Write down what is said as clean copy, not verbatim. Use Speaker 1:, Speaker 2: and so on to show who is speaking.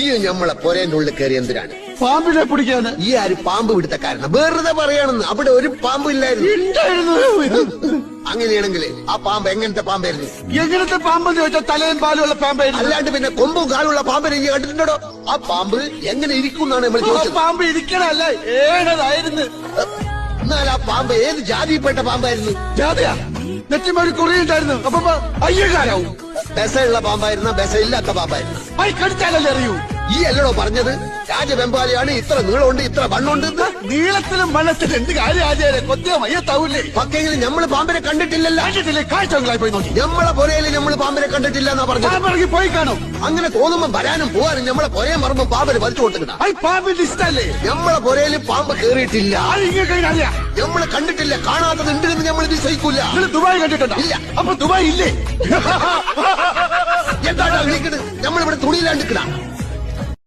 Speaker 1: ഈ നമ്മളെ പൊരേന്റെ ഉള്ളിൽ കയറി എന്തിനാണ്?
Speaker 2: പാമ്പിനെ പിടിക്കാന്.
Speaker 1: ഈ ആര് പാമ്പ് പിടുത്തക്കാരന്? വെറുതെ പറയാണെന്ന്. അവിടെ ഒരു പാമ്പ് ഇല്ലായിരുന്നു. അങ്ങനെയാണെങ്കിൽ ആ പാമ്പ് എങ്ങനത്തെ പാമ്പായിരുന്നു?
Speaker 2: എങ്ങനത്തെ പാമ്പെന്ന് ചോദിച്ചാൽ തലയും പാലുള്ള പാമ്പായിരുന്നു.
Speaker 1: അല്ലാണ്ട് പിന്നെ കൊമ്പും കാലുള്ള പാമ്പിനെ നീ കണ്ടിട്ടുണ്ടോ? ആ പാമ്പ് എങ്ങനെ ഇരിക്കും എന്നാണ് നമ്മൾ ചോദിച്ചത്.
Speaker 2: പാമ്പ് ഇരിക്കണല്ല, ഏഴതായിരുന്നു.
Speaker 1: എന്നാൽ ആ പാമ്പ് ഏത് ജാതിയിൽപ്പെട്ട പാമ്പായിരുന്നു?
Speaker 2: ജാതിയാ? നെറ്റിമൊരു കുറിയുണ്ടായിരുന്നു. അപ്പൊ അയ്യകാരാവും.
Speaker 1: ബെസയുള്ള പാമ്പായിരുന്ന ബെസ ഇല്ലാത്ത പാമ്പായിരുന്നു?
Speaker 2: കടിച്ചാലല്ലേ അറിയൂ.
Speaker 1: ഈ അല്ലടോ പറഞ്ഞത് രാജവെമ്പാലയാണ്, ഇത്ര നീളമുണ്ട്, ഇത്ര വണ്ണുണ്ട്.
Speaker 2: നീളത്തിലും വണ്ണത്തിലും എന്ത് കാര്യം ആചാര്യ? കൊത്തിയ മയ്യത്താവൂലേ?
Speaker 1: പക്കെങ്കിലും നമ്മള് പാമ്പിനെ കണ്ടിട്ടില്ലല്ലോ.
Speaker 2: കണ്ടിട്ടില്ലേ? കാഴ്ചകളായി പോയി നോക്കി.
Speaker 1: നമ്മളെ പുരയിൽ നമ്മൾ പാമ്പിനെ കണ്ടിട്ടില്ല എന്നാ പറഞ്ഞു.
Speaker 2: പോയി കാണും.
Speaker 1: അങ്ങനെ തോന്നുമ്പോ വരാനും പോവാനും നമ്മളെ പുരയെ മറുമ്പോ പാമ്പിന് വലിച്ചു കൊടുക്കണ.
Speaker 2: പാമ്പിന്റെ ഇഷ്ടല്ലേ?
Speaker 1: നമ്മളെ പുരയിൽ പാമ്പ് കേറിയിട്ടില്ല.
Speaker 2: അറിയാം.
Speaker 1: നമ്മള് കണ്ടിട്ടില്ല. കാണാത്തത് ഉണ്ട് എന്ന് നമ്മൾ വിശ്വസിക്കൂല.
Speaker 2: ദുബായ് കണ്ടിട്ടുണ്ടോ?
Speaker 1: ഇല്ല.
Speaker 2: അപ്പൊ ദുബായ് ഇല്ലേ?
Speaker 1: എന്താണ് വിളിക്കുന്നത്? നമ്മളിവിടെ തുണിയിലാണ്ടിക്കണ.